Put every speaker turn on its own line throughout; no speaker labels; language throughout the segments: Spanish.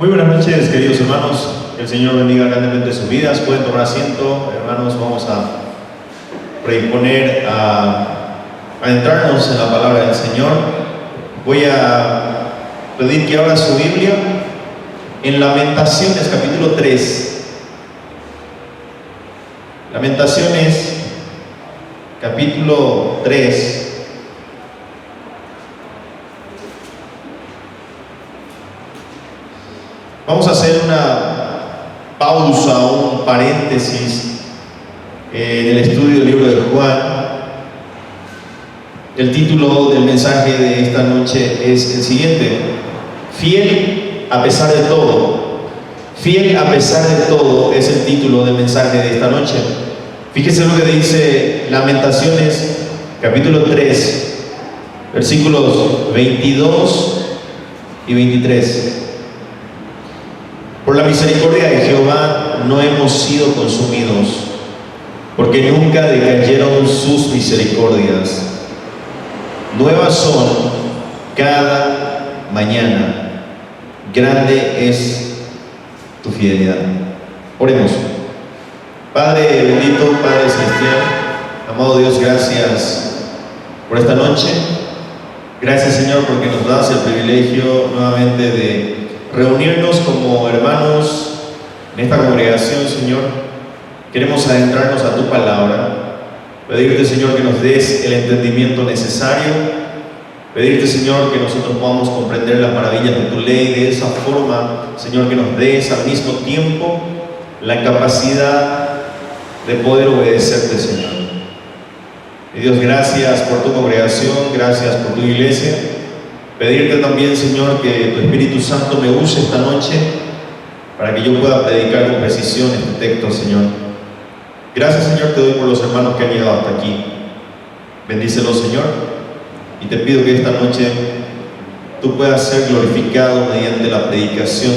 Muy buenas noches, queridos hermanos. Que el Señor bendiga grandemente sus vidas. Pueden tomar asiento, hermanos. Vamos a predisponer a entrarnos en la palabra del Señor. Voy a pedir que abra su Biblia en Lamentaciones, capítulo 3. Lamentaciones, capítulo 3. Vamos a hacer una pausa, un paréntesis en el estudio del libro de Juan. El título del mensaje de esta noche es el siguiente: Fiel a pesar de todo. Fiel a pesar de todo es el título del mensaje de esta noche. Fíjese lo que dice Lamentaciones, capítulo 3, versículos 22 y 23. Por la misericordia de Jehová no hemos sido consumidos, porque nunca decayeron sus misericordias. Nuevas son cada mañana. Grande es tu fidelidad. Oremos. Padre bendito, Padre celestial, amado Dios, gracias por esta noche. Gracias, Señor, porque nos das el privilegio nuevamente de reunirnos como hermanos en esta congregación, Señor. Queremos adentrarnos a tu palabra, pedirte, Señor, que nos des el entendimiento necesario, pedirte, Señor, que nosotros podamos comprender las maravillas de tu ley de esa forma, Señor, que nos des al mismo tiempo la capacidad de poder obedecerte, Señor. Y Dios, gracias por tu congregación, gracias por tu iglesia. Pedirte también, Señor, que tu Espíritu Santo me use esta noche para que yo pueda predicar con precisión este texto, Señor. Gracias, Señor, te doy por los hermanos que han llegado hasta aquí. Bendícelos, Señor, y te pido que esta noche tú puedas ser glorificado mediante la predicación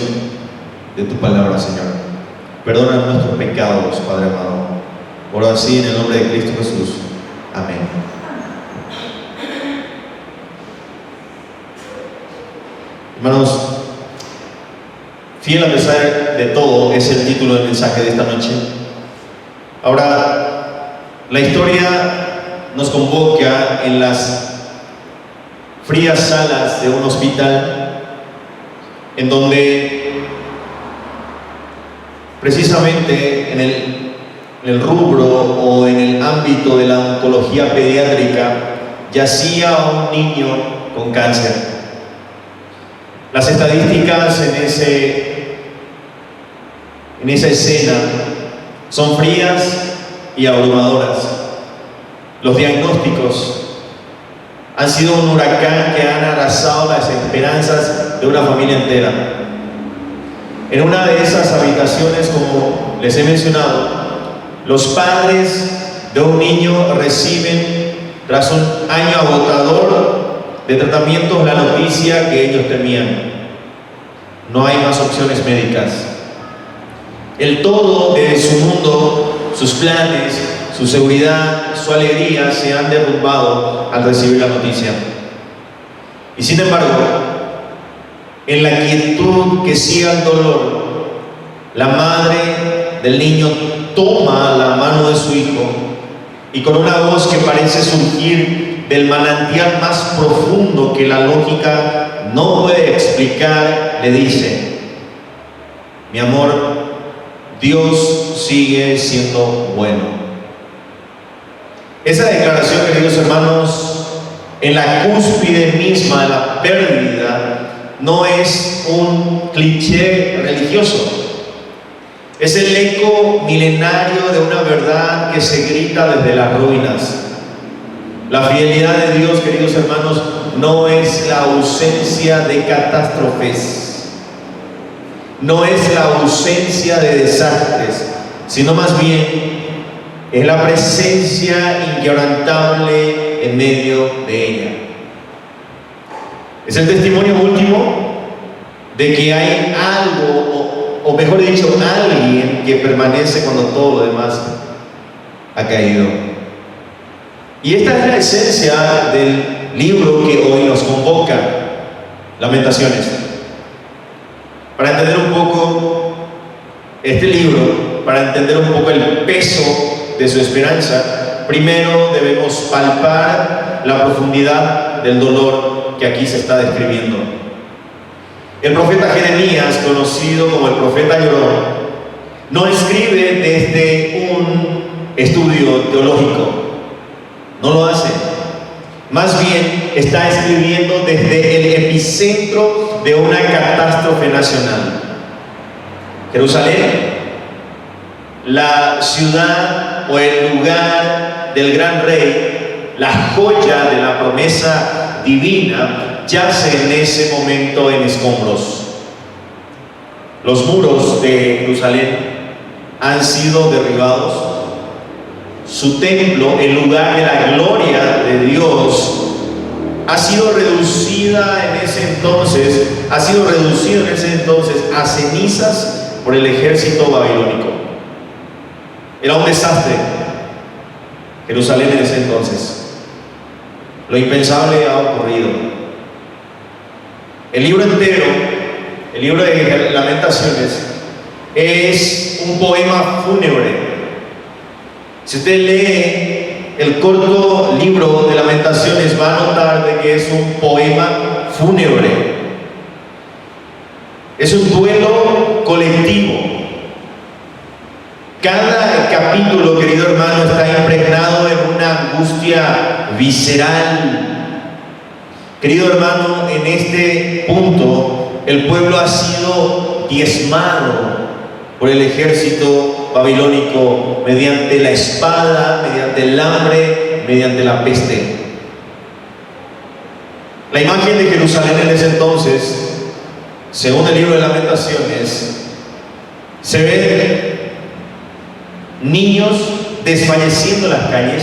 de tu palabra, Señor. Perdona nuestros pecados, Padre amado. Oro así en el nombre de Cristo Jesús. Amén. Hermanos, fiel a pesar de todo es el título del mensaje de esta noche. Ahora, la historia nos convoca en las frías salas de un hospital, en donde precisamente en el rubro o en el ámbito de la oncología pediátrica yacía un niño con cáncer. Las estadísticas en esa escena son frías y abrumadoras. Los diagnósticos han sido un huracán que han arrasado las esperanzas de una familia entera. En una de esas habitaciones, como les he mencionado, los padres de un niño reciben, tras un año agotador de tratamientos, la noticia que ellos temían: no hay más opciones médicas. El todo de su mundo, sus planes, su seguridad, su alegría se han derrumbado al recibir la noticia. Y sin embargo, en la quietud que sigue al dolor, la madre del niño toma la mano de su hijo y, con una voz que parece surgir del manantial más profundo que la lógica no puede explicar, le dice: mi amor, Dios sigue siendo bueno. Esa declaración, queridos hermanos, en la cúspide misma de la pérdida, no es un cliché religioso. Es el eco milenario de una verdad que se grita desde las ruinas. La fidelidad de Dios, queridos hermanos, no es la ausencia de catástrofes, no es la ausencia de desastres, sino más bien es la presencia inquebrantable en medio de ella. Es el testimonio último de que hay algo, o mejor dicho, alguien que permanece cuando todo lo demás ha caído. Y esta es la esencia del libro que hoy nos convoca, Lamentaciones. Para entender un poco este libro, para entender un poco el peso de su esperanza, primero debemos palpar la profundidad del dolor que aquí se está describiendo. El profeta Jeremías, conocido como el profeta llorón, no escribe desde un estudio teológico, no lo hace. Más bien está escribiendo desde el epicentro de una catástrofe nacional. Jerusalén, la ciudad o el lugar del gran rey, la joya de la promesa divina, yace en ese momento en escombros. Los muros de Jerusalén han sido derribados. Su templo, el lugar de la gloria de Dios, ha sido reducido en ese entonces a cenizas por el ejército babilónico. Era un desastre Jerusalén en ese entonces. Lo impensable ha ocurrido. El libro entero, el libro de Lamentaciones, es un poema fúnebre. Si usted lee el corto libro de Lamentaciones, va a notar de que es un poema fúnebre. Es un duelo colectivo. Cada capítulo, querido hermano, está impregnado en una angustia visceral. Querido hermano, en este punto, el pueblo ha sido diezmado por el ejército babilónico mediante la espada, mediante el hambre, mediante la peste. La imagen de Jerusalén en ese entonces, según el libro de Lamentaciones, se ven niños desfalleciendo en las calles,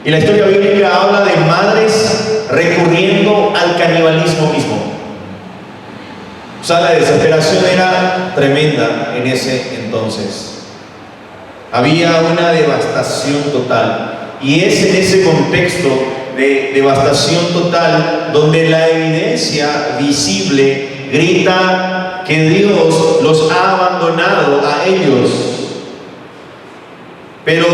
y la historia bíblica habla de madres recurriendo al canibalismo mismo. O sea, la desesperación era tremenda en ese entonces. Había una devastación total, y es en ese contexto de devastación total donde la evidencia visible grita que Dios los ha abandonado a ellos. Pero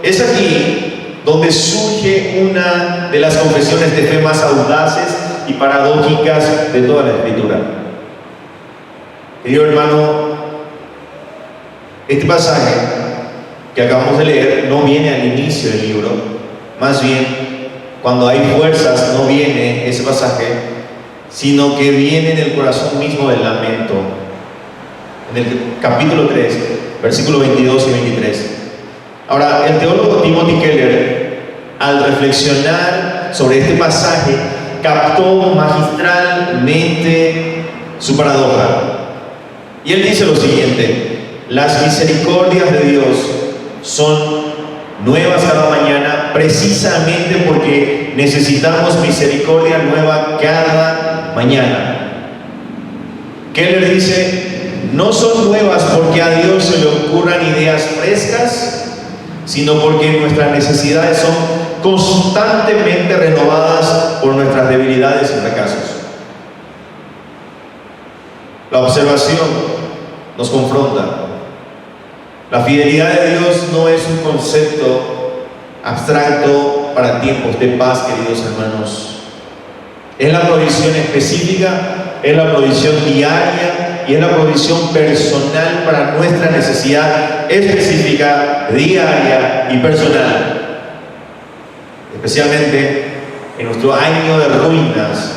es aquí donde surge una de las confesiones de fe más audaces y paradójicas de toda la Escritura. Querido hermano, este pasaje que acabamos de leer no viene al inicio del libro, más bien cuando hay fuerzas no viene ese pasaje, sino que viene en el corazón mismo del lamento, en el capítulo 3, versículos 22 y 23. Ahora, el teólogo Timothy Keller, al reflexionar sobre este pasaje, captó magistralmente su paradoja. Y él dice lo siguiente: las misericordias de Dios son nuevas cada mañana, precisamente porque necesitamos misericordia nueva cada mañana. Keller dice: no son nuevas porque a Dios se le ocurran ideas frescas, sino porque nuestras necesidades son constantemente renovadas por nuestras debilidades y fracasos. La observación nos confronta. La fidelidad de Dios no es un concepto abstracto para tiempos de paz, queridos hermanos. Es la provisión específica, es la provisión diaria y es la provisión personal para nuestra necesidad específica, diaria y personal. Especialmente en nuestro año de ruinas,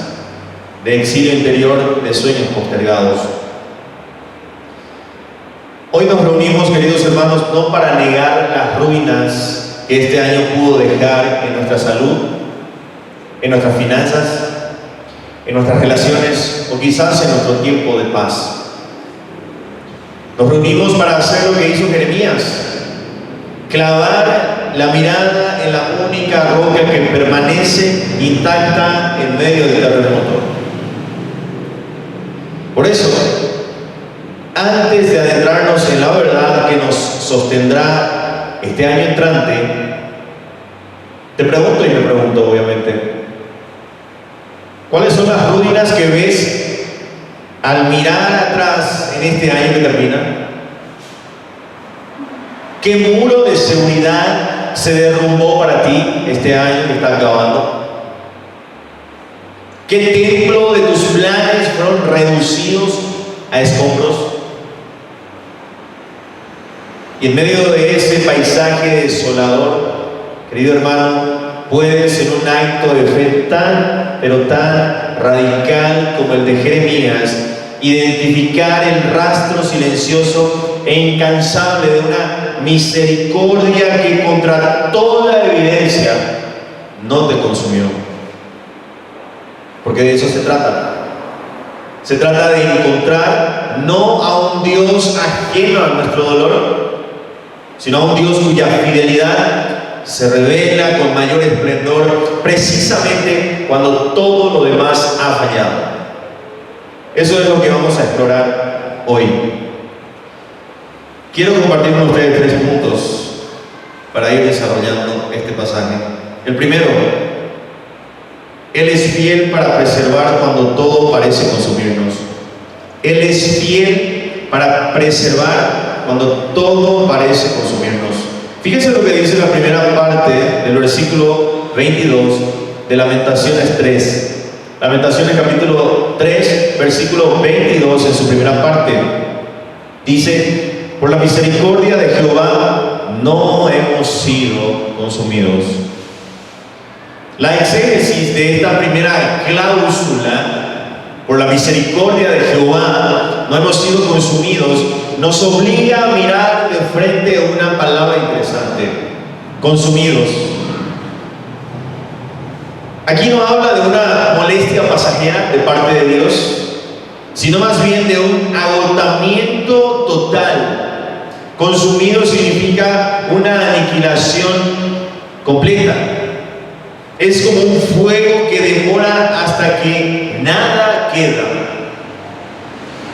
de exilio interior, de sueños postergados. Hoy nos reunimos, queridos hermanos, no para negar las ruinas que este año pudo dejar en nuestra salud, en nuestras finanzas, en nuestras relaciones o quizás en nuestro tiempo de paz. Nos reunimos para hacer lo que hizo Jeremías: clavar la mirada en la única roca que permanece intacta en medio del terremoto. Por eso, antes de adentrarnos en la verdad que nos sostendrá este año entrante, te pregunto y me pregunto, obviamente, ¿cuáles son las ruinas que ves al mirar atrás en este año que termina? ¿Qué muro de seguridad se derrumbó para ti este año que está acabando? ¿Qué templo de tus planes fueron reducidos a escombros? Y en medio de ese paisaje desolador, querido hermano, puedes en un acto de fe tan, pero tan radical como el de Jeremías, identificar el rastro silencioso e incansable de una misericordia que contra toda evidencia no te consumió. Porque de eso se trata. Se trata de encontrar no a un Dios ajeno a nuestro dolor, sino a un Dios cuya fidelidad se revela con mayor esplendor precisamente cuando todo lo demás ha fallado. Eso es lo que vamos a explorar hoy. Quiero compartir con ustedes 3 puntos para ir desarrollando este pasaje. El primero: Él es fiel para preservar cuando todo parece consumirnos. Él es fiel para preservar cuando todo parece consumirnos. Fíjense lo que dice la primera parte del versículo 22 de Lamentaciones 3. Lamentaciones capítulo 3, versículo 22 en su primera parte. Dice: por la misericordia de Jehová no hemos sido consumidos. La exégesis de esta primera cláusula, por la misericordia de Jehová no hemos sido consumidos, nos obliga a mirar de frente una palabra interesante: consumidos. Aquí no habla de una molestia pasajera de parte de Dios, sino más bien de un agotamiento total. Consumido significa una aniquilación completa. Es como un fuego que devora hasta que nada queda.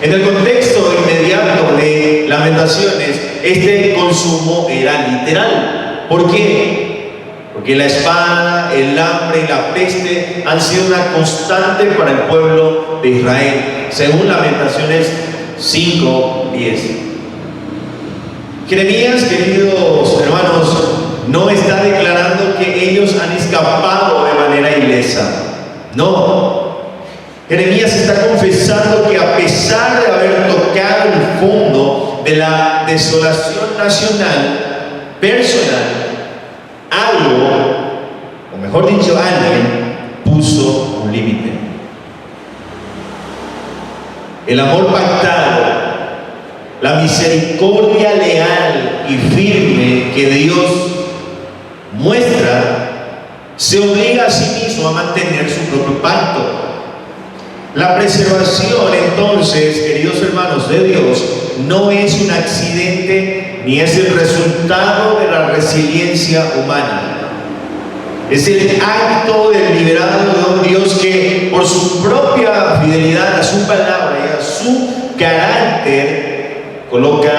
En el contexto inmediato de Lamentaciones, este consumo era literal. ¿Por qué? Porque la espada, el hambre y la peste han sido una constante para el pueblo de Israel, según Lamentaciones 5:10. Jeremías, queridos hermanos, no está declarando que ellos han escapado de manera ilesa. No. Jeremías está confesando que a pesar de haber tocado el fondo de la desolación nacional, personal, algo, o mejor dicho, alguien puso un límite. El amor pactado, la misericordia leal y firme que Dios muestra, se obliga a sí mismo a mantener su propio pacto. La preservación, entonces, queridos hermanos, de Dios no es un accidente ni es el resultado de la resiliencia humana. Es el acto deliberado de un Dios que, por su propia fidelidad a su palabra y a su carácter, coloca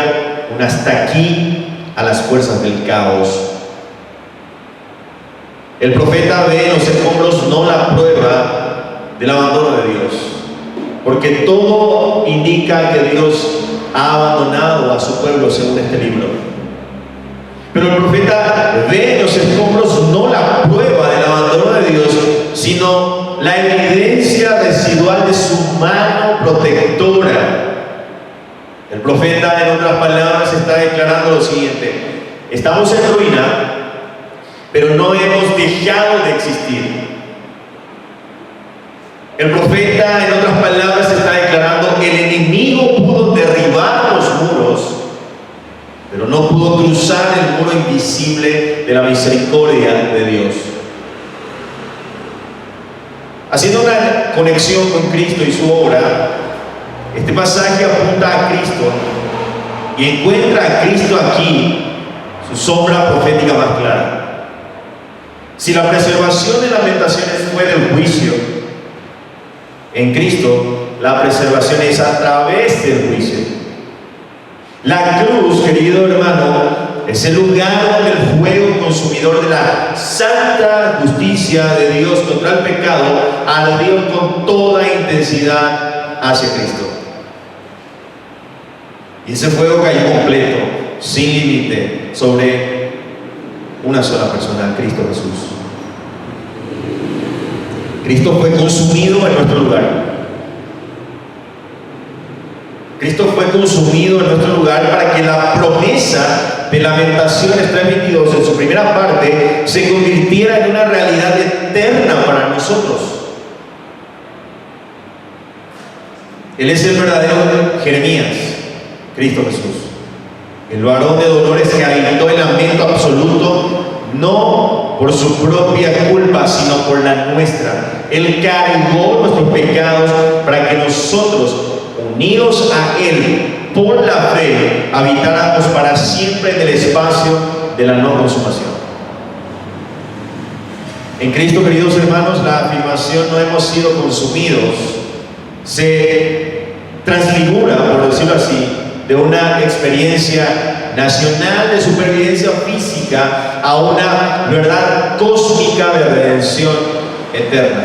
un hasta aquí a las fuerzas del caos. El profeta ve en los escombros no la prueba del abandono de Dios, porque todo indica que Dios ha abandonado a su pueblo según este libro. Pero el profeta ve en los escombros no la prueba del abandono de Dios, sino la evidencia residual de su mano protectora. El profeta, en otras palabras, está declarando lo siguiente: estamos en ruina, pero no hemos dejado de existir. El profeta, en otras palabras, está declarando: el enemigo pudo derribar los muros, pero no pudo cruzar el muro invisible de la misericordia de Dios. Haciendo una conexión con Cristo y su obra, este pasaje apunta a Cristo y encuentra a Cristo aquí su sombra profética más clara. Si la preservación de Lamentaciones fue del juicio, en Cristo la preservación es a través del juicio. La cruz, querido hermano, es el lugar donde el fuego consumidor de la santa justicia de Dios contra el pecado ardió con toda intensidad hacia Cristo. Y ese fuego cayó completo, sin límite, sobre una sola persona, Cristo Jesús. Cristo fue consumido en nuestro lugar. Cristo fue consumido en nuestro lugar para que la promesa de Lamentaciones 3:22 en su primera parte se convirtiera en una realidad eterna para nosotros. Él es el verdadero Jeremías, Cristo Jesús, el varón de dolores que habitó el lamento absoluto, no por su propia culpa, sino por la nuestra. Él cargó nuestros pecados para que nosotros, unidos a Él por la fe, habitáramos para siempre en el espacio de la no consumación. En Cristo, queridos hermanos, la afirmación "no hemos sido consumidos" se transfigura, por decirlo así, de una experiencia nacional de supervivencia física a una verdad cósmica de redención eterna.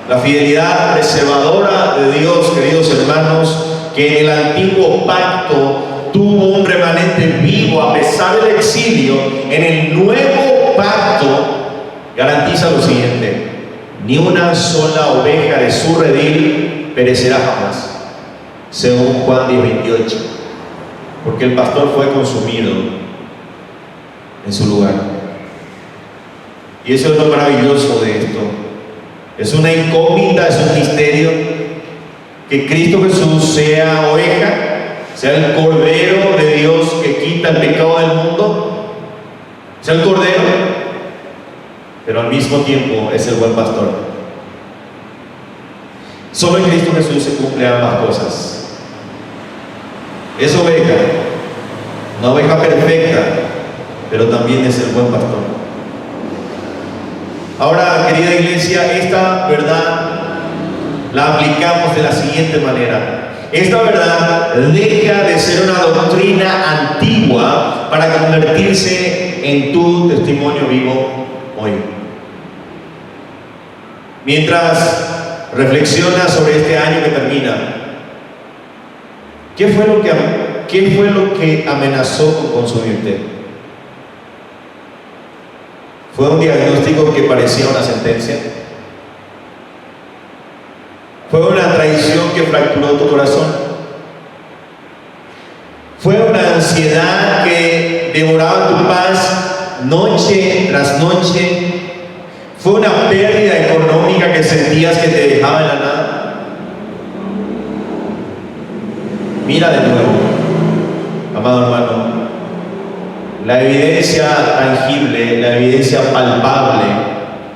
La fidelidad preservadora de Dios, queridos hermanos, que en el antiguo pacto tuvo un remanente vivo a pesar del exilio, en el nuevo pacto garantiza lo siguiente: ni una sola oveja de su redil perecerá jamás, según Juan 10:28, porque el pastor fue consumido en su lugar. Y eso es lo maravilloso de esto. Es una incógnita, es un misterio, que Cristo Jesús sea oveja, sea el Cordero de Dios que quita el pecado del mundo, sea el Cordero, pero al mismo tiempo es el buen pastor. Solo en Cristo Jesús se cumplen ambas cosas. Es oveja, una oveja perfecta, pero también es el buen pastor. Ahora, querida iglesia, esta verdad la aplicamos de la siguiente manera. Esta verdad deja de ser una doctrina antigua para convertirse en tu testimonio vivo hoy. Mientras reflexionas sobre este año que termina, ¿qué fue lo que amenazó con consumirte? ¿Fue un diagnóstico que parecía una sentencia? ¿Fue una traición que fracturó tu corazón? ¿Fue una ansiedad que devoraba tu paz noche tras noche? ¿Fue una pérdida económica que sentías que te dejaba en la nada? Mira de nuevo, amado hermano, la evidencia tangible, la evidencia palpable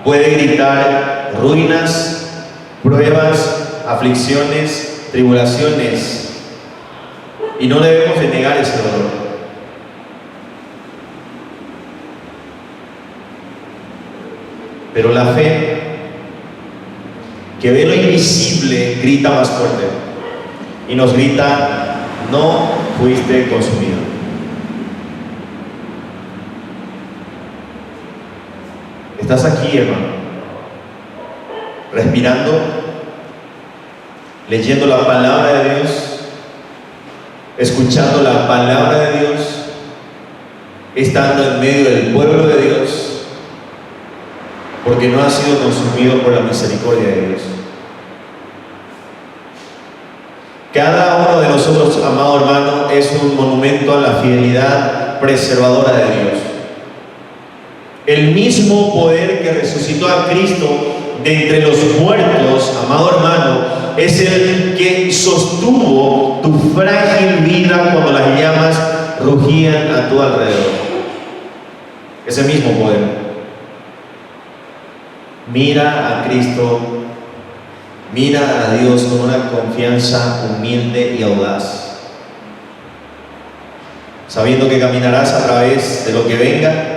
puede gritar ruinas, pruebas, aflicciones, tribulaciones, y no debemos de negar ese dolor. Pero la fe que ve lo invisible grita más fuerte y nos grita: no fuiste consumido. Estás aquí, hermano, respirando, leyendo la palabra de Dios, escuchando la palabra de Dios, estando en medio del pueblo de Dios, porque no has sido consumido por la misericordia de Dios. Cada uno de nosotros, amado hermano, es un monumento a la fidelidad preservadora de Dios. El mismo poder que resucitó a Cristo de entre los muertos, amado hermano, es el que sostuvo tu frágil vida cuando las llamas rugían a tu alrededor. Ese mismo poder. Mira a Cristo, mira a Dios con una confianza humilde y audaz, sabiendo que caminarás a través de lo que venga.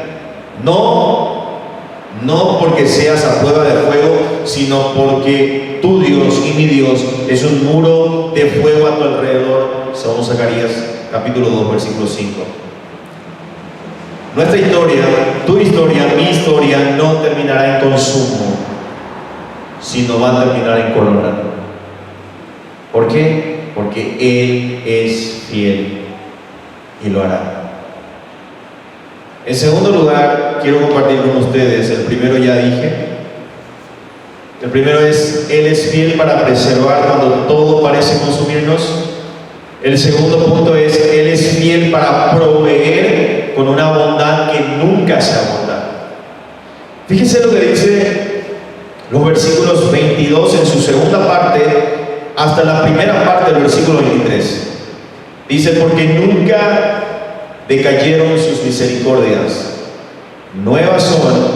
No porque seas a prueba de fuego, sino porque tu Dios y mi Dios es un muro de fuego a tu alrededor, según Zacarías capítulo 2, versículo 5. Nuestra historia, tu historia, mi historia, no terminará en consumo, sino va a terminar en corona. ¿Por qué? Porque Él es fiel y lo hará. En segundo lugar, quiero compartir con ustedes, el primero ya dije. El primero es, Él es fiel para preservar cuando todo parece consumirnos. El segundo punto es, Él es fiel para proveer con una bondad que nunca se agota. Fíjense lo que dice los versículos 22 en su segunda parte, hasta la primera parte del versículo 23. Dice, porque nunca decayeron sus misericordias, nuevas son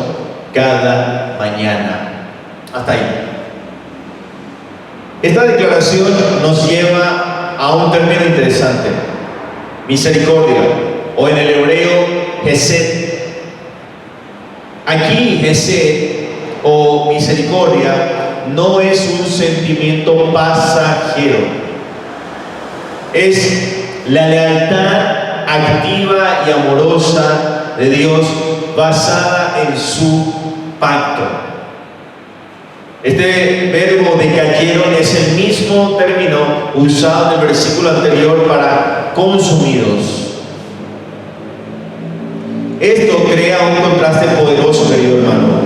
cada mañana. Hasta ahí. Esta declaración nos lleva a un término interesante: misericordia, o en el hebreo, Hesed. Aquí, Hesed o misericordia no es un sentimiento pasajero, es la lealtad activa y amorosa de Dios basada en su pacto. Este verbo decayeron es el mismo término usado en el versículo anterior para consumidos. Esto crea un contraste poderoso, querido hermano.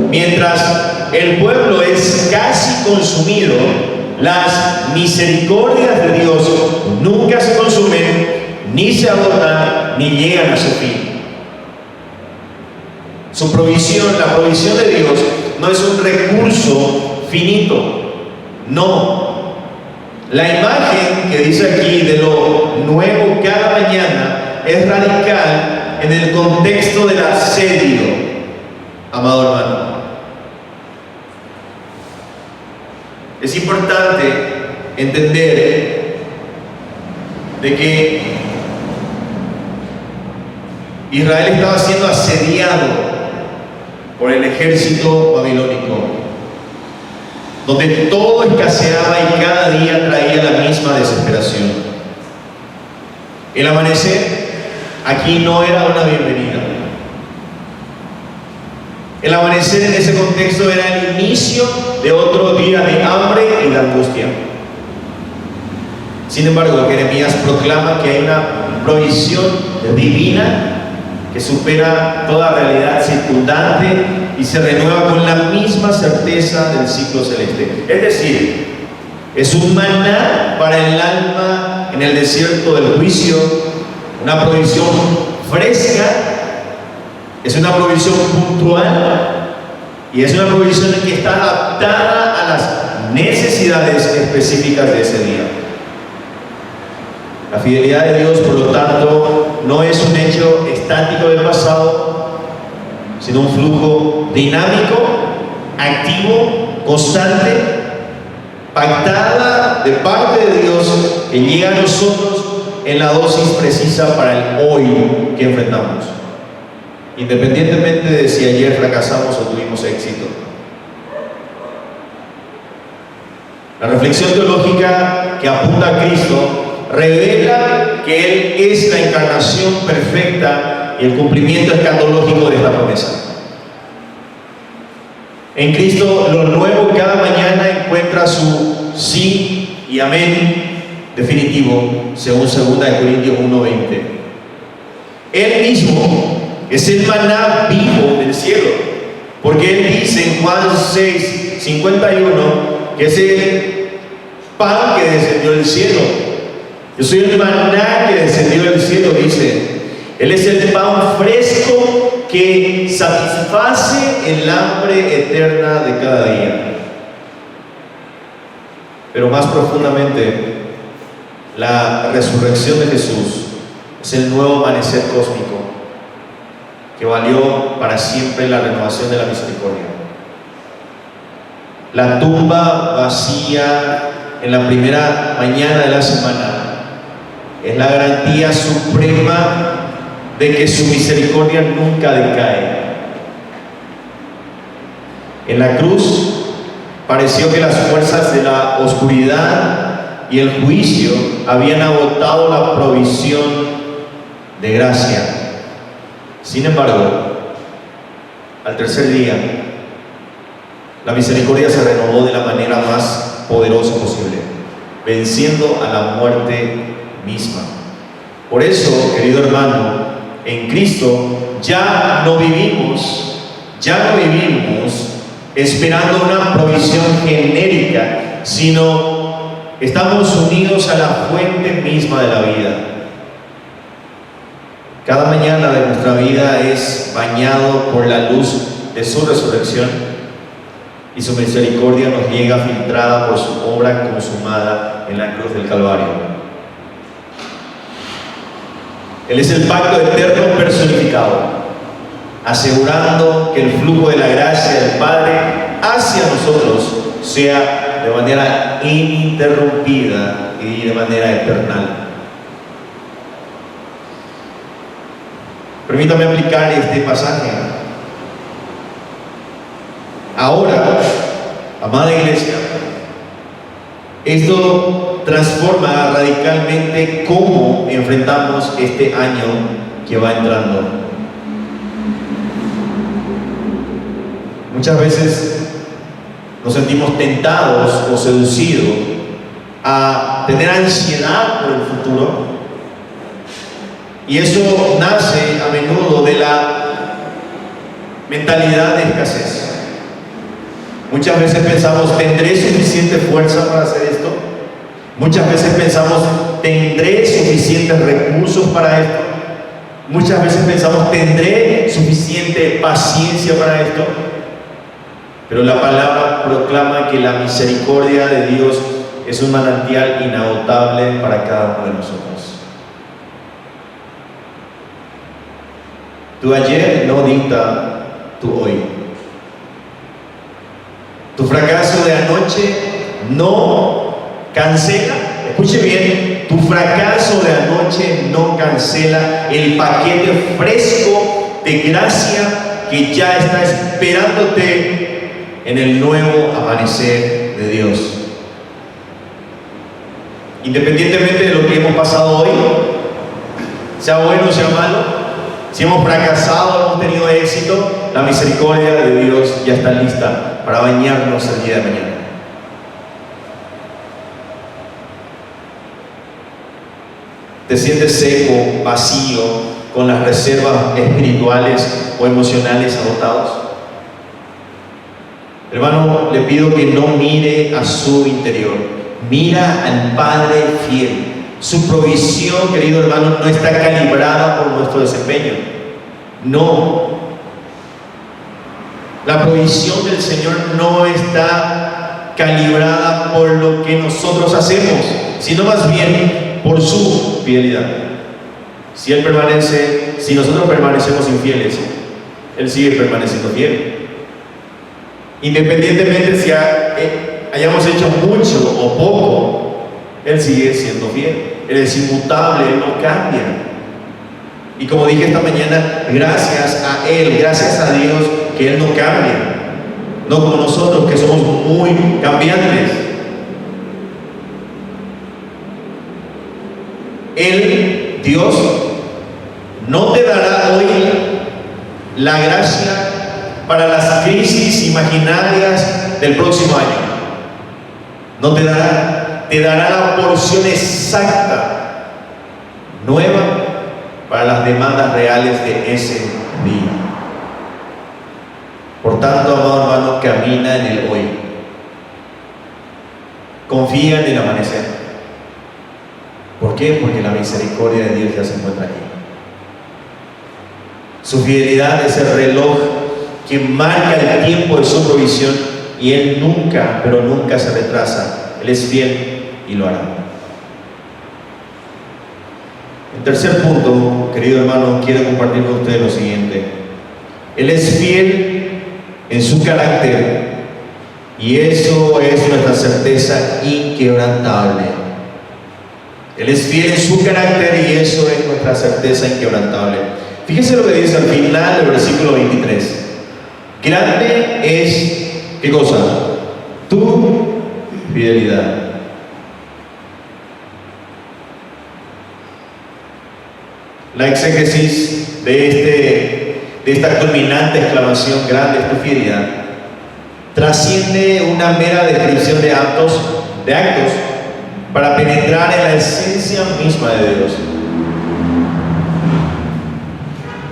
Mientras el pueblo es casi consumido, las misericordias de Dios nunca se consumen, ni se agotan, ni llegan a su fin. Su provisión, la provisión de Dios, no es un recurso finito. No. La imagen que dice aquí de lo nuevo cada mañana es radical en el contexto del asedio, amado hermano. Es importante entender de que Israel estaba siendo asediado por el ejército babilónico, donde todo escaseaba y cada día traía la misma desesperación. El amanecer aquí no era una bienvenida. El amanecer en ese contexto era el inicio de otro día de hambre y de angustia. Sin embargo, Jeremías proclama que hay una provisión divina que supera toda realidad circundante y se renueva con la misma certeza del ciclo celeste. Es decir, es un maná para el alma en el desierto del juicio, una provisión fresca, es una provisión puntual y es una provisión que está adaptada a las necesidades específicas de ese día. La fidelidad de Dios, por lo tanto, no es un hecho estático del pasado, sino un flujo dinámico, activo, constante, pactada de parte de Dios, que llega a nosotros en la dosis precisa para el hoy que enfrentamos, independientemente de si ayer fracasamos o tuvimos éxito. La reflexión teológica que apunta a Cristo revela que Él es la encarnación perfecta y el cumplimiento escatológico de esta promesa. En Cristo, lo nuevo cada mañana encuentra su sí y amén definitivo, según 2 Corintios 1:20. Él mismo es el maná vivo del cielo, porque Él dice en Juan 6:51 que es el pan que descendió del cielo. Yo soy el maná que descendió del cielo, dice. Él es el pan fresco que satisface el hambre eterna de cada día. Pero más profundamente, la resurrección de Jesús es el nuevo amanecer cósmico que valió para siempre la renovación de la misericordia. La tumba vacía en la primera mañana de la semana es la garantía suprema de que su misericordia nunca decae. En la cruz pareció que las fuerzas de la oscuridad y el juicio habían agotado la provisión de gracia. Sin embargo, al tercer día, la misericordia se renovó de la manera más poderosa posible. venciendo a la muerte misma. Por eso, querido hermano, en Cristo ya no vivimos esperando una provisión genérica, sino estamos unidos a la fuente misma de la vida. Cada mañana de nuestra vida es bañado por la luz de su resurrección y su misericordia nos llega filtrada por su obra consumada en la cruz del Calvario. Él es el pacto eterno personificado, asegurando que el flujo de la gracia del Padre hacia nosotros sea de manera ininterrumpida y de manera eterna. Permítame aplicar este pasaje. Ahora, amada iglesia, esto transforma radicalmente cómo enfrentamos este año que va entrando. Muchas veces nos sentimos tentados o seducidos a tener ansiedad por el futuro, y eso nace a menudo de la mentalidad de escasez. Muchas veces pensamos, ¿tendré suficiente fuerza para hacer esto? Muchas veces pensamos, ¿tendré suficientes recursos para esto? Muchas veces pensamos, ¿tendré suficiente paciencia para esto? Pero la palabra proclama que la misericordia de Dios es un manantial inagotable para cada uno de nosotros. Tu ayer no dicta tu hoy. Tu fracaso de anoche no cancela, escuche bien, tu fracaso de anoche no cancela el paquete fresco de gracia que ya está esperándote en el nuevo amanecer de Dios. Independientemente de lo que hemos pasado hoy, sea bueno o sea malo, si hemos fracasado, hemos tenido éxito, la misericordia de Dios ya está lista para bañarnos el día de mañana. ¿Te sientes seco, vacío, con las reservas espirituales o emocionales agotados? Hermano, le pido que no mire a su interior, mira al Padre fiel. Su provisión, querido hermano, no está calibrada por nuestro desempeño. No. La provisión del Señor no está calibrada por lo que nosotros hacemos, sino más bien por su fidelidad. Si nosotros permanecemos infieles, Él sigue permaneciendo fiel. Independientemente si hayamos hecho mucho o poco, Él sigue siendo fiel. Él es inmutable, Él no cambia. Y como dije esta mañana, gracias a Él, gracias a Dios, que Él no cambia. No como nosotros, que somos muy cambiantes. Él, Dios, no te dará hoy la gracia para las crisis imaginarias del próximo año. No te dará. Te dará la porción exacta, nueva, para las demandas reales de ese día. Por tanto, amado hermano, camina en el hoy. Confía en el amanecer. ¿Por qué? Porque la misericordia de Dios ya se encuentra aquí. Su fidelidad es el reloj que marca el tiempo de su provisión, y Él nunca, pero nunca se retrasa. Él es fiel y lo hará. En tercer punto, querido hermano, quiero compartir con ustedes lo siguiente. Él es fiel en su carácter, y eso es nuestra certeza inquebrantable. Él es fiel en su carácter, y eso es nuestra certeza inquebrantable. Fíjense lo que dice al final del versículo 23. Grande es, ¿qué cosa? Tu fidelidad. La exégesis de esta culminante exclamación, grande es tu fidelidad, trasciende una mera descripción de actos, para penetrar en la esencia misma de Dios.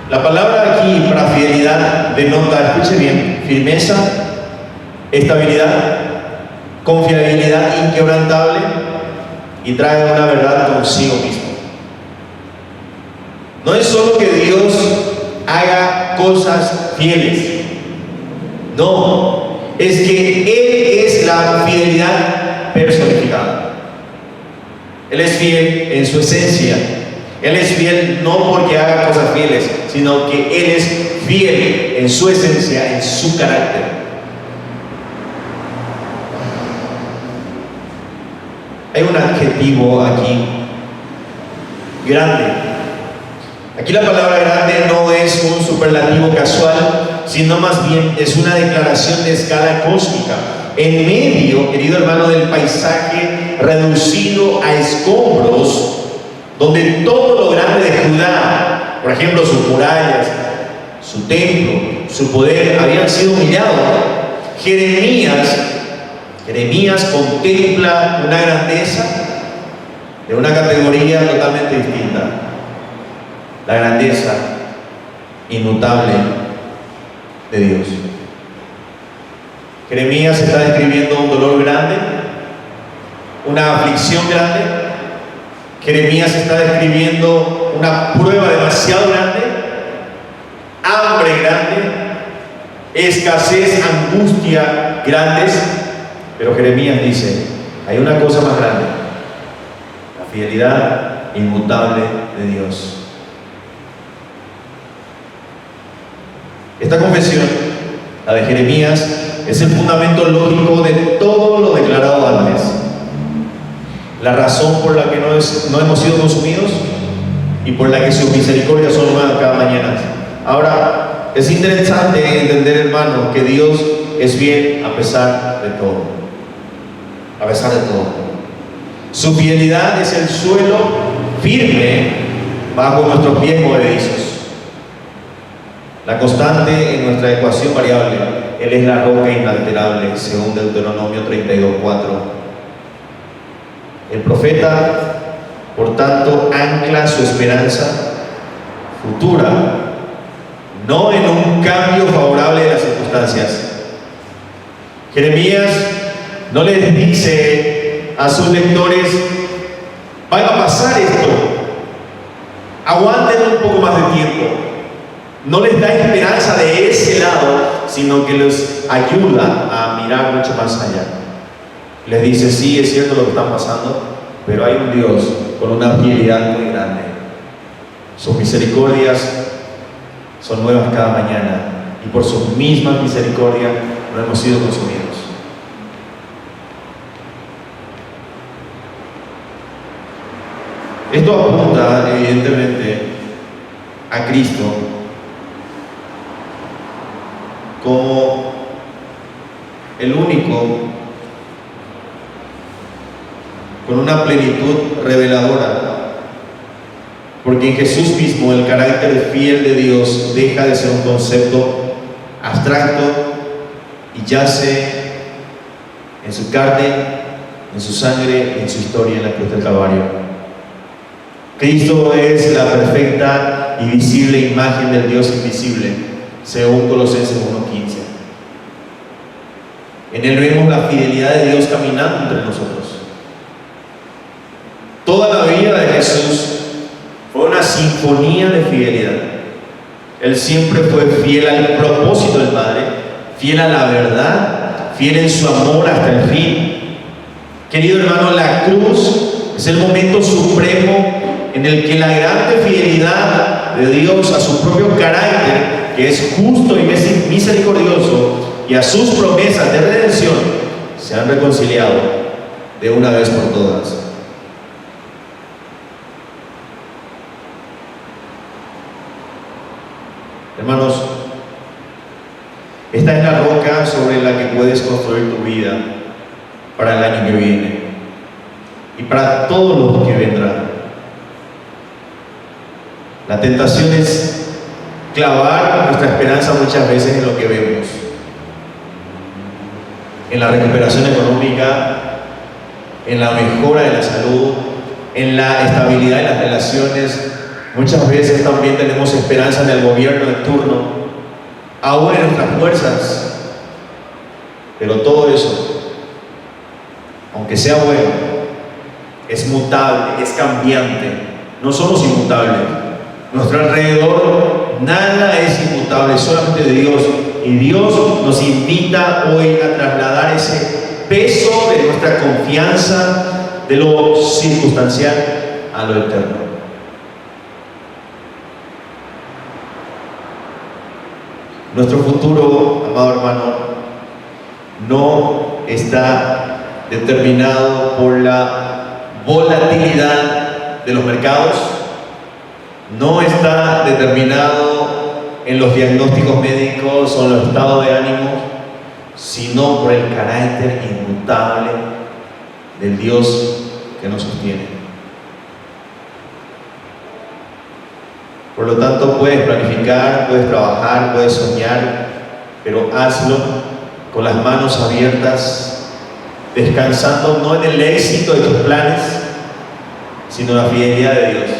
La palabra aquí para fidelidad denota, escuche bien, firmeza, estabilidad, confiabilidad inquebrantable y trae una verdad consigo mismo. No es solo que Dios haga cosas fieles, no, es que Él es la fidelidad personificada. Él es fiel en su esencia. Él es fiel no porque haga cosas fieles, sino que Él es fiel en su esencia, en su carácter. Hay un adjetivo aquí, grande. Aquí la palabra grande no es un superlativo casual, sino más bien es una declaración de escala cósmica. En medio, querido hermano, del paisaje reducido a escombros, donde todo lo grande de Judá, por ejemplo sus murallas, su templo, su poder, habían sido humillados, Jeremías contempla una grandeza de una categoría totalmente distinta. La grandeza inmutable de Dios. Jeremías está describiendo un dolor grande, una aflicción grande. Jeremías está describiendo una prueba demasiado grande, hambre grande, escasez, angustia grandes. Pero Jeremías dice, hay una cosa más grande: la fidelidad inmutable de Dios. Esta confesión, la de Jeremías, es el fundamento lógico de todo lo declarado antes. La razón por la que no hemos sido consumidos y por la que sus misericordias son nuevas cada mañana. Ahora, es interesante entender, hermano, que Dios es fiel a pesar de todo. A pesar de todo. Su fidelidad es el suelo firme bajo nuestros pies movedizos. La constante en nuestra ecuación variable. Él es la roca inalterable, según Deuteronomio 32:4. El profeta, por tanto, ancla su esperanza futura, no en un cambio favorable de las circunstancias. Jeremías no les dice a sus lectores, va a pasar esto, aguanten un poco más de tiempo. No les da esperanza de ese lado, sino que les ayuda a mirar mucho más allá. Les dice, sí, es cierto lo que está pasando, pero hay un Dios con una fidelidad muy grande. Sus misericordias son nuevas cada mañana, y por sus mismas misericordias no hemos sido consumidos. Esto apunta evidentemente a Cristo como el único con una plenitud reveladora, porque en Jesús mismo el carácter fiel de Dios deja de ser un concepto abstracto y yace en su carne, en su sangre, en su historia en la cruz del Calvario. Cristo es la perfecta y visible imagen del Dios invisible, según Colosenses 1:15. En Él vemos la fidelidad de Dios caminando entre nosotros. Toda la vida de Jesús fue una sinfonía de fidelidad. Él siempre fue fiel al propósito del Padre, fiel a la verdad, fiel en su amor hasta el fin. Querido hermano, la cruz es el momento supremo en el que la grande fidelidad de Dios a su propio carácter, que es justo y misericordioso, y a sus promesas de redención, se han reconciliado de una vez por todas. Hermanos, esta es la roca sobre la que puedes construir tu vida para el año que viene y para todos los que vendrán. La tentación es clavar nuestra esperanza muchas veces en lo que vemos, en la recuperación económica, en la mejora de la salud, en la estabilidad de las relaciones. Muchas veces también tenemos esperanza en el gobierno de turno, aún en nuestras fuerzas. Pero todo eso, aunque sea bueno, es mutable, es cambiante. No somos inmutables. Nuestro alrededor, nada es inmutable, solamente de Dios. Y Dios nos invita hoy a trasladar ese peso de nuestra confianza de lo circunstancial a lo eterno. Nuestro futuro, amado hermano, no está determinado por la volatilidad de los mercados, no está determinado en los diagnósticos médicos o en los estados de ánimo, sino por el carácter inmutable del Dios que nos sostiene. Por lo tanto, puedes planificar, puedes trabajar, puedes soñar, pero hazlo con las manos abiertas, descansando no en el éxito de tus planes, sino en la fidelidad de Dios.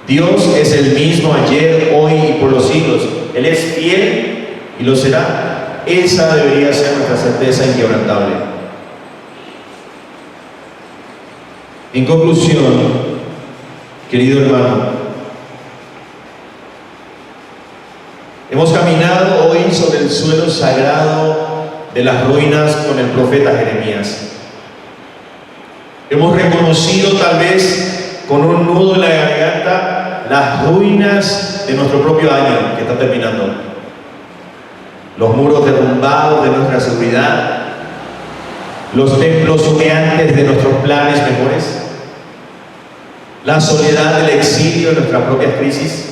Dios es el mismo ayer, hoy y por los siglos. Él es fiel y lo será. Esa debería ser nuestra certeza inquebrantable. En conclusión, querido hermano, hemos caminado hoy sobre el suelo sagrado de las ruinas con el profeta Jeremías. Hemos reconocido tal vez con un nudo en la garganta las ruinas de nuestro propio año que está terminando. Los muros derrumbados de nuestra seguridad, los templos humeantes de nuestros planes mejores, la soledad del exilio de nuestras propias crisis.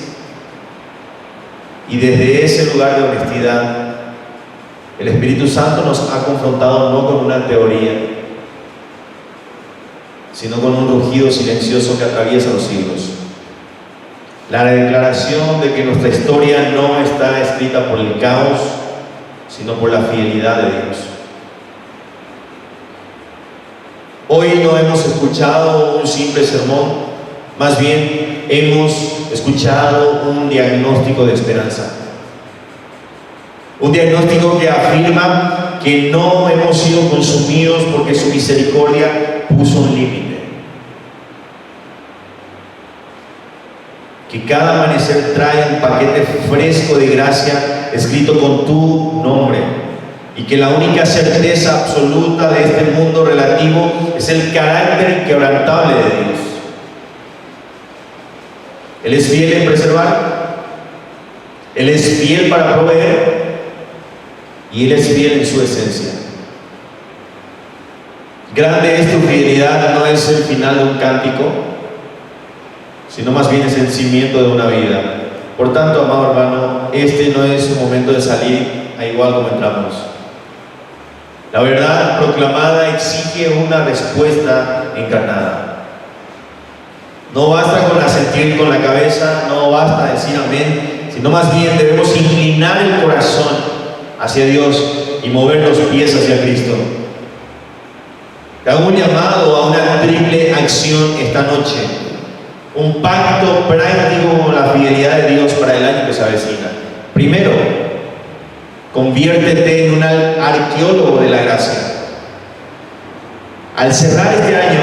Y desde ese lugar de honestidad, el Espíritu Santo nos ha confrontado no con una teoría, sino con un rugido silencioso que atraviesa los siglos. La declaración de que nuestra historia no está escrita por el caos, sino por la fidelidad de Dios. Hoy no hemos escuchado un simple sermón, más bien hemos escuchado un diagnóstico de esperanza. Un diagnóstico que afirma que no hemos sido consumidos porque su misericordia puso un límite. Que cada amanecer trae un paquete fresco de gracia escrito con tu nombre. Y que la única certeza absoluta de este mundo relativo es el carácter inquebrantable de Dios. Él es fiel en preservar, Él es fiel para proveer y Él es fiel en su esencia. Grande es tu fidelidad, no es el final de un cántico, sino más bien es el cimiento de una vida. Por tanto, amado hermano, este no es un momento de salir a igual como entramos. La verdad proclamada exige una respuesta encarnada. No basta con asentir con la cabeza, no basta decir amén, sino más bien debemos inclinar el corazón hacia Dios y mover los pies hacia Cristo. Te hago un llamado a una triple acción esta noche. Un pacto práctico con la fidelidad de Dios para el año que se avecina. Primero, conviértete en un arqueólogo de la gracia. Al cerrar este año,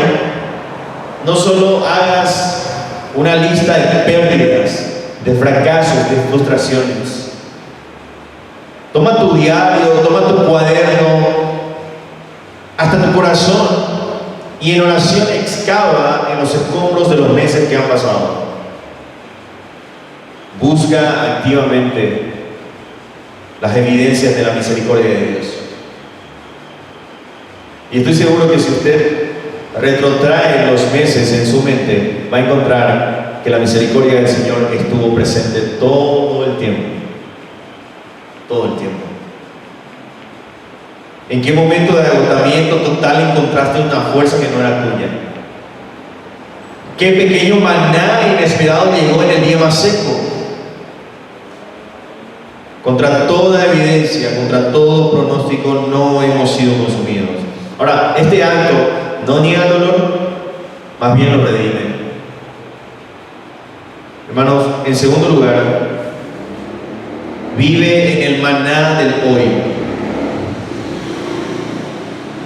no solo hagas una lista de pérdidas, de fracasos, de frustraciones. Toma tu diario, toma tu cuaderno, hasta tu corazón, y en oración excava en los escombros de los meses que han pasado. Busca activamente las evidencias de la misericordia de Dios. Y estoy seguro que si usted retrotrae los meses en su mente, va a encontrar que la misericordia del Señor estuvo presente todo el tiempo. Todo el tiempo. ¿En qué momento de agotamiento total encontraste una fuerza que no era tuya? ¿Qué pequeño maná inesperado llegó en el día más seco? Contra toda evidencia, contra todo pronóstico, no hemos sido consumidos. Ahora, este acto no niega el dolor, más bien lo redime. Hermanos, en segundo lugar, vive en el maná del hoy.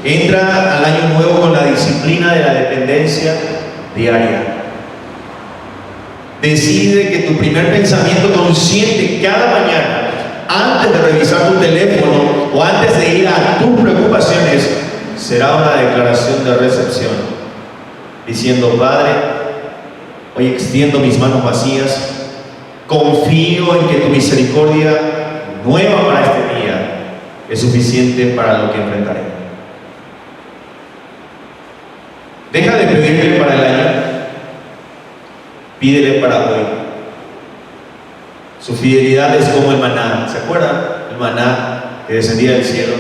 Entra al año nuevo con la disciplina de la dependencia diaria. Decide que tu primer pensamiento consciente cada mañana, antes de revisar tu teléfono o antes de ir a tus preocupaciones, será una declaración de recepción, diciendo: Padre, hoy extiendo mis manos vacías, confío en que tu misericordia nueva para este día es suficiente para lo que enfrentaré. Deja de pedirle para el año, pídele para hoy. Su fidelidad es como el maná. ¿Se acuerdan? El maná que descendía del cielo.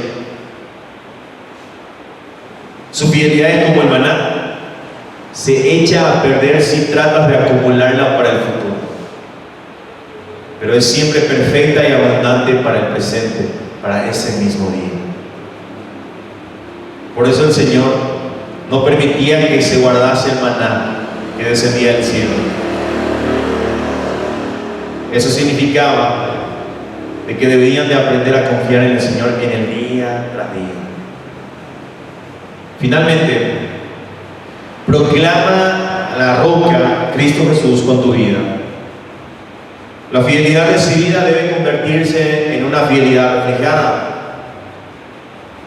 Su fidelidad es como el maná. Se echa a perder si tratas de acumularla para el futuro. Pero es siempre perfecta y abundante para el presente, para ese mismo día. Por eso el Señor no permitía que se guardase el maná que descendía del cielo. Eso significaba de que debían de aprender a confiar en el Señor en el día tras día. Finalmente, proclama la roca, Cristo Jesús, con tu vida. La fidelidad recibida debe convertirse en una fidelidad reflejada.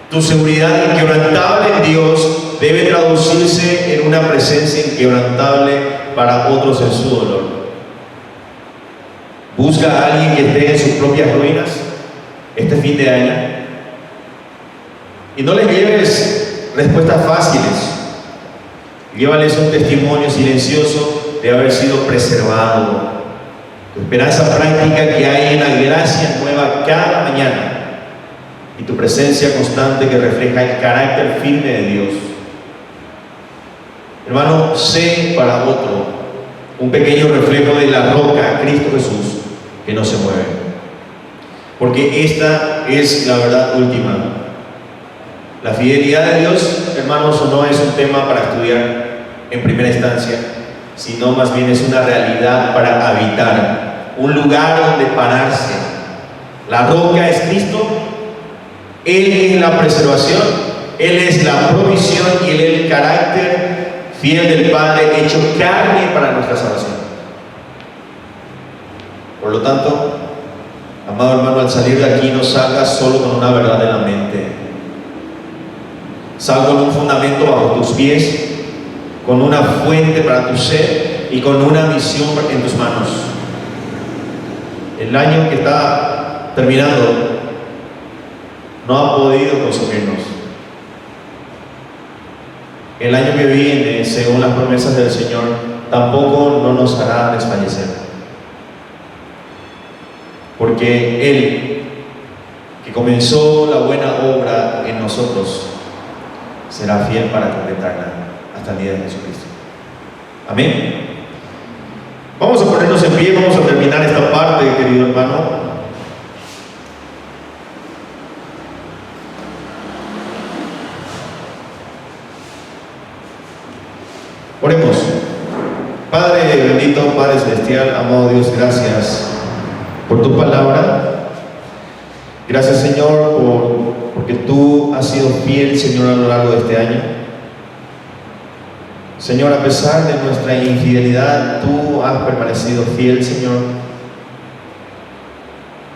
Tu seguridad inquebrantable en Dios debe traducirse en una presencia inquebrantable para otros en su dolor. Busca a alguien que esté en sus propias ruinas este fin de año y no les lleves respuestas fáciles. Llévales un testimonio silencioso de haber sido preservado. Tu esperanza práctica que hay en la gracia nueva cada mañana y tu presencia constante que refleja el carácter firme de Dios. Hermano, sé para otro un pequeño reflejo de la roca, Cristo Jesús, que no se mueve. Porque esta es la verdad última. La fidelidad de Dios, hermanos, no es un tema para estudiar en primera instancia, sino más bien es una realidad para habitar, un lugar donde pararse. La roca es Cristo, Él es la preservación, Él es la provisión y Él es el carácter fiel del Padre hecho carne para nuestra salvación. Por lo tanto, amado hermano, al salir de aquí no salgas solo con una verdad en la mente. Sal con un fundamento bajo tus pies, con una fuente para tu ser y con una misión en tus manos. El año que está terminando no ha podido consumirnos. El año que viene, según las promesas del Señor, tampoco no nos hará desfallecer. Porque Él, que comenzó la buena obra en nosotros, será fiel para completarla hasta el día de Jesucristo. Amén. Vamos a ponernos en pie, vamos a terminar esta parte, querido hermano. Oremos. Padre bendito, Padre celestial, amado Dios, gracias por tu palabra. Gracias, Señor, porque tú has sido fiel, Señor, a lo largo de este año. Señor, a pesar de nuestra infidelidad, tú has permanecido fiel, Señor.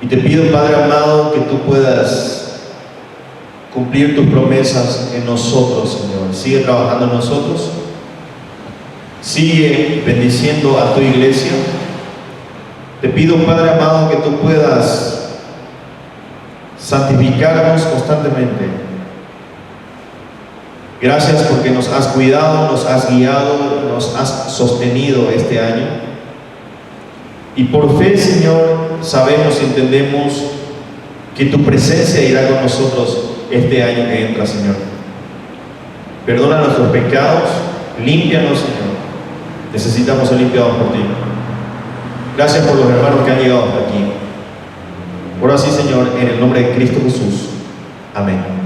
Y te pido, Padre amado, que tú puedas cumplir tus promesas en nosotros, Señor. Sigue trabajando en nosotros. Sigue bendiciendo a tu iglesia. Te pido, Padre amado, que tú puedas santificarnos constantemente. Gracias porque nos has cuidado, nos has guiado, nos has sostenido este año. Y por fe, Señor, sabemos y entendemos que tu presencia irá con nosotros este año que entra, Señor. Perdona nuestros pecados, límpianos, Señor. Necesitamos ser limpiados por ti. Gracias por los hermanos que han llegado hasta aquí. Por así, Señor, en el nombre de Cristo Jesús. Amén.